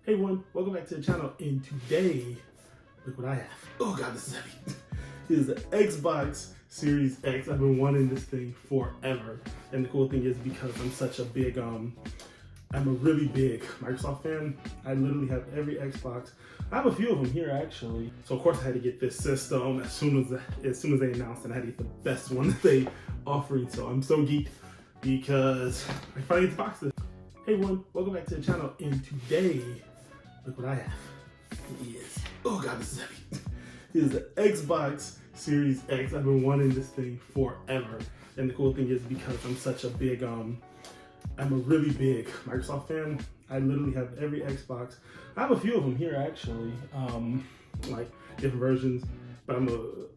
Hey everyone, welcome back to the channel, and today, look what I have. Oh god, this is heavy. This is the Xbox Series X. I've been wanting this thing forever, and the cool thing is because I'm such a big, I'm a really big Microsoft fan. I literally have every Xbox. I have a few of them here actually. So of course I had to get this system as soon as they announced, and I had to get the best one that they offered. So I'm so geeked because I finally get to box this. Hey everyone, welcome back to the channel, and today, look what I have. Yes. Oh god, this is heavy. This is the Xbox Series X. I've been wanting this thing forever. And the cool thing is because I'm such a big, I'm a really big Microsoft fan. I literally have every Xbox. I have a few of them here actually, like different versions, but I'm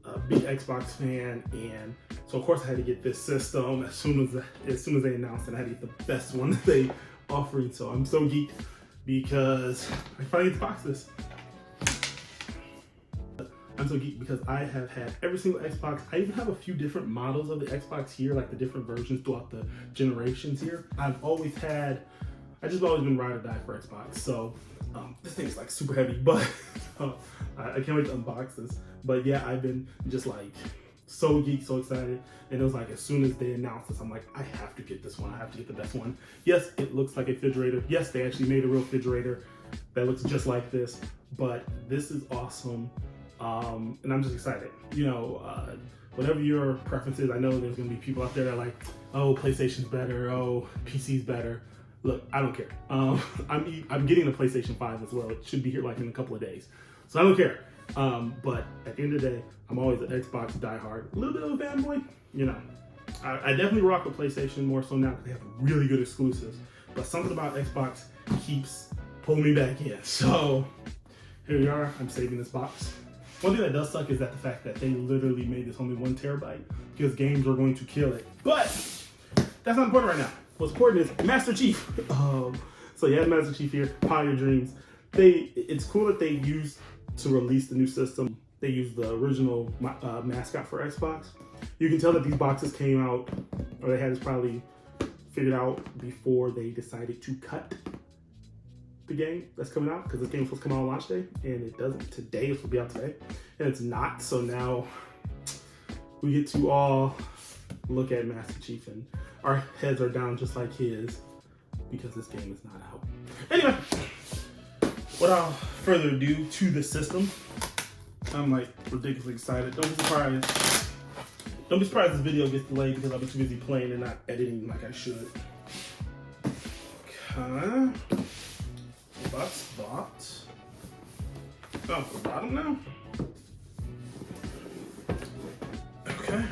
a big Xbox fan, and so of course I had to get this system as soon as they announced, and I had to get the best one that they offered. So I'm so geeked because I finally get to box this. I'm so geeked because I have had every single Xbox. I even have a few different models of the Xbox here, like the different versions throughout the generations here. I've just always been ride or die for Xbox. So this thing's like super heavy, but I can't wait to unbox this. But yeah, I've been just like so geeked, so excited. And it was like, as soon as they announced this, I'm like, I have to get this one. I have to get the best one. Yes, it looks like a refrigerator. Yes, they actually made a real refrigerator that looks just like this, but this is awesome. And I'm just excited. You know, whatever your preference is, I know there's gonna be people out there that are like, oh, PlayStation's better, oh, PC's better. Look, I don't care. I'm getting a PlayStation 5 as well. It should be here like in a couple of days. So I don't care. But at the end of the day, I'm always an Xbox diehard. A little bit of a fanboy, you know. I definitely rock with PlayStation more so now because they have really good exclusives. But something about Xbox keeps pulling me back in. So here we are. I'm saving this box. One thing that does suck is that the fact that they literally made this only 1 terabyte because games are going to kill it. But that's not important right now. What's important is Master Chief. So yeah, Master Chief here, Power Your Dreams. It's cool that they used to release the new system. They used the original mascot for Xbox. You can tell that these boxes came out, or they had this probably figured out before they decided to cut the game that's coming out, because this game was supposed to come out on launch day, and it doesn't. Today, it's supposed to be out today, and it's not. So now we get to all look at Master Chief, and our heads are down just like his, because this game is not out. Anyway, without further ado, to the system. I'm like ridiculously excited. Don't be surprised. Don't be surprised this video gets delayed because I'll be too busy playing and not editing like I should. Okay. Box. Oh, the bottom now. Okay.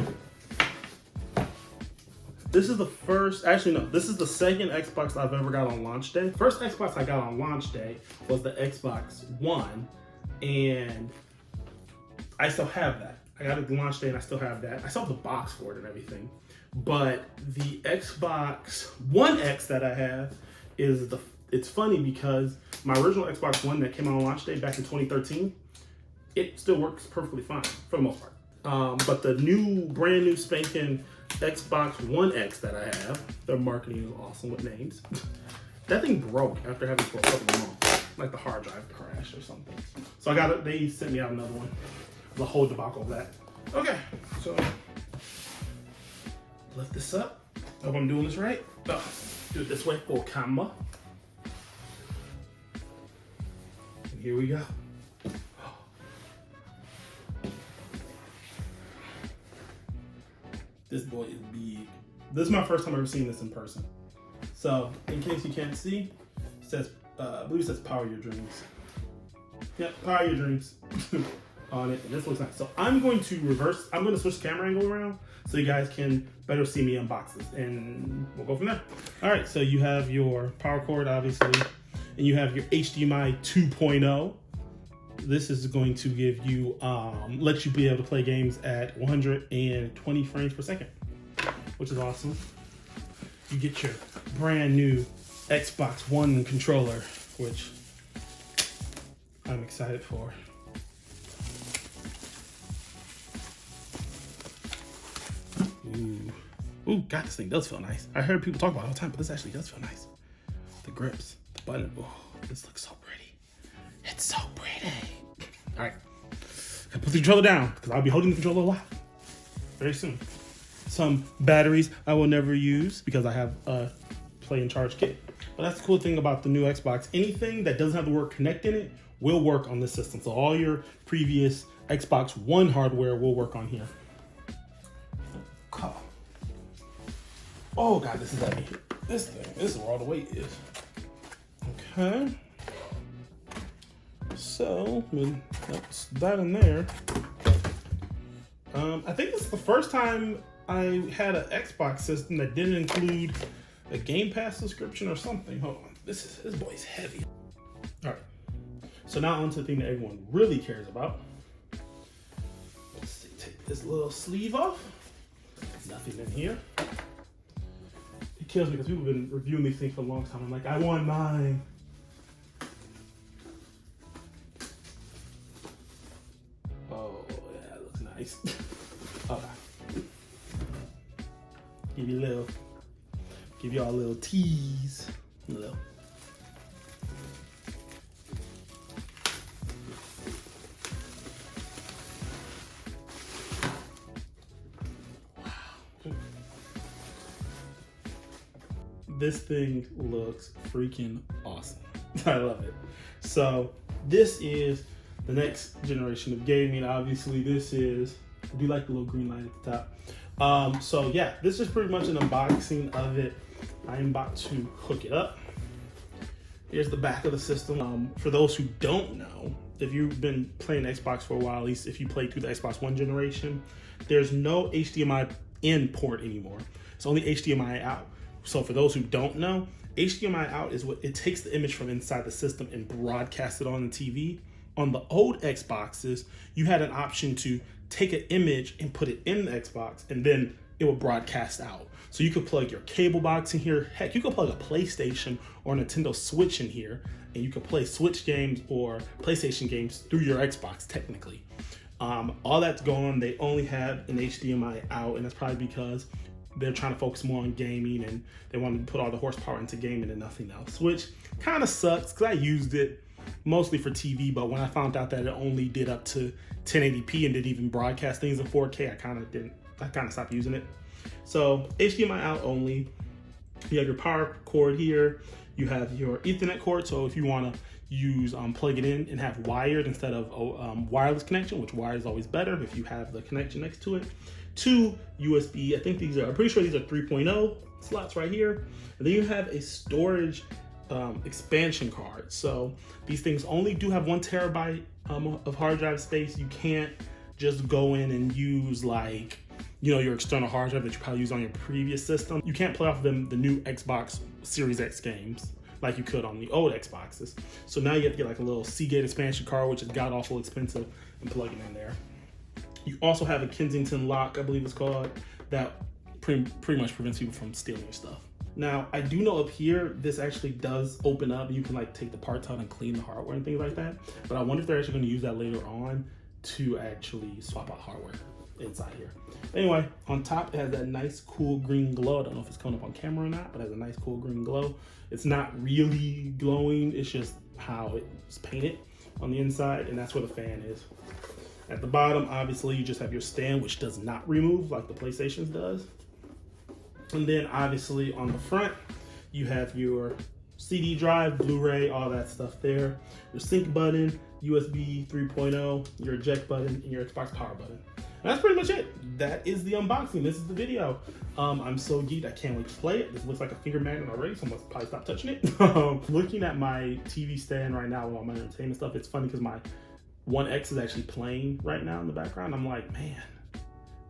This is the first, actually no, this is the second Xbox I've ever got on launch day. First Xbox I got on launch day was the Xbox One, and I still have that. I got it on launch day and I still have that. I still have the box for it and everything. But the Xbox One X that I have is it's funny because my original Xbox One that came out on launch day back in 2013, it still works perfectly fine for the most part. But the brand new spanking Xbox One X that I have, their marketing is awesome with names. That thing broke after having it for a couple of months. Like the hard drive crashed or something. So I got it, they sent me out another one. The whole debacle of that. Okay, so lift this up. Hope I'm doing this right. Oh, do it this way for camera. And here we go. This boy is big. This is my first time ever seeing this in person. So, in case you can't see, it says, I believe it says Power Your Dreams. Yep, Power Your Dreams. On it, and this looks nice. So I'm going to switch the camera angle around so you guys can better see me unbox this, and we'll go from there. All right, so you have your power cord, obviously, and you have your HDMI 2.0. This is going to give you, let you be able to play games at 120 frames per second, which is awesome. You get your brand new Xbox One controller, which I'm excited for. Ooh, God, this thing does feel nice. I heard people talk about it all the time, but this actually does feel nice. The grips, the button, oh, this looks so pretty. It's so pretty. All right, I put the controller down because I'll be holding the controller a while. Very soon. Some batteries I will never use because I have a play and charge kit. But that's the cool thing about the new Xbox. Anything that doesn't have the word connect in it will work on this system. So all your previous Xbox One hardware will work on here. Oh God, this is heavy. This is where all the weight is. Okay. So, that's that in there. I think this is the first time I had an Xbox system that didn't include a Game Pass subscription or something. Hold on, this boy's heavy. All right, so now on to the thing that everyone really cares about. Let's see, take this little sleeve off. Nothing in here. It kills me because people have been reviewing these things for a long time. I'm like, I want mine. Oh, yeah, it looks nice. Okay. Give y'all a little tease. A little. Wow. This thing looks freaking awesome. I love it. So this is the next generation of gaming. Obviously, this is, I do like the little green line at the top. So yeah, this is pretty much an unboxing of it. I'm about to hook it up. Here's the back of the system. For those who don't know, if you've been playing Xbox for a while, at least if you played through the Xbox One generation, there's no HDMI in port anymore. It's only HDMI out. So for those who don't know, HDMI out is what it takes the image from inside the system and broadcasts it on the TV. On the old Xboxes, you had an option to take an image and put it in the Xbox, and then it would broadcast out. So you could plug your cable box in here. Heck, you could plug a PlayStation or Nintendo Switch in here, and you could play Switch games or PlayStation games through your Xbox, technically. All that's gone. They only have an HDMI out, and that's probably because they're trying to focus more on gaming, and they want to put all the horsepower into gaming and nothing else, which kind of sucks because I used it mostly for TV, but when I found out that it only did up to 1080p and didn't even broadcast things in 4K, I kind of stopped using it. So HDMI out only. You have your power cord here. You have your Ethernet cord. So if you want to use plug it in and have wired instead of wireless connection, which wired is always better if you have the connection next to it. 2 USB. I think I'm pretty sure these are 3.0 slots right here. And then you have a storage expansion card. So these things only do have 1 terabyte of hard drive space. You can't just go in and use like, your external hard drive that you probably use on your previous system. You can't play off them the new Xbox Series X games like you could on the old Xboxes. So now you have to get like a little Seagate expansion card, which is god awful expensive, and plug it in there. You also have a Kensington lock, I believe it's called, that pretty much prevents people from stealing your stuff. Now, I do know up here, this actually does open up. You can like take the parts out and clean the hardware and things like that. But I wonder if they're actually going to use that later on to actually swap out hardware inside here. Anyway, on top, it has that nice, cool green glow. I don't know if it's coming up on camera or not, but it has a nice, cool green glow. It's not really glowing. It's just how it's painted on the inside, and that's where the fan is. At the bottom, obviously, you just have your stand, which does not remove like the PlayStation's does. And then obviously on the front, you have your CD drive, Blu-ray, all that stuff there. Your sync button, USB 3.0, your eject button, and your Xbox power button. And that's pretty much it. That is the unboxing. This is the video. I'm so geeked, I can't wait to play it. This looks like a finger magnet already, so I must probably stop touching it. Looking at my TV stand right now with all my entertainment stuff, it's funny because my One X is actually playing right now in the background. I'm like, man,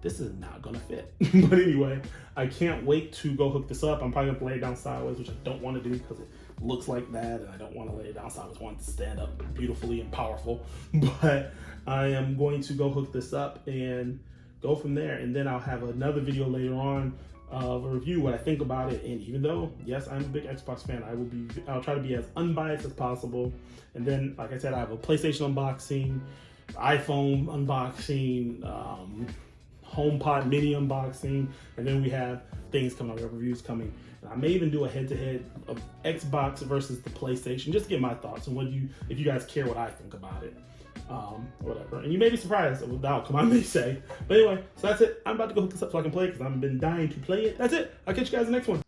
this is not gonna fit. But anyway, I can't wait to go hook this up. I'm probably gonna lay it down sideways, which I don't wanna do because it looks like that, and I don't wanna lay it down sideways. I want it to stand up beautifully and powerful. But I am going to go hook this up and go from there. And then I'll have another video later on of a review, what I think about it. And even though, yes, I'm a big Xbox fan, I'll try to be as unbiased as possible. And then, like I said, I have a PlayStation unboxing, iPhone unboxing, HomePod mini unboxing, and then we have things coming up, we have reviews coming. And I may even do a head-to-head of Xbox versus the PlayStation, just to get my thoughts on if you guys care what I think about it. Whatever. And you may be surprised with the outcome, I may say. But anyway, so that's it. I'm about to go hook this up so I can play it because I've been dying to play it. That's it. I'll catch you guys in the next one.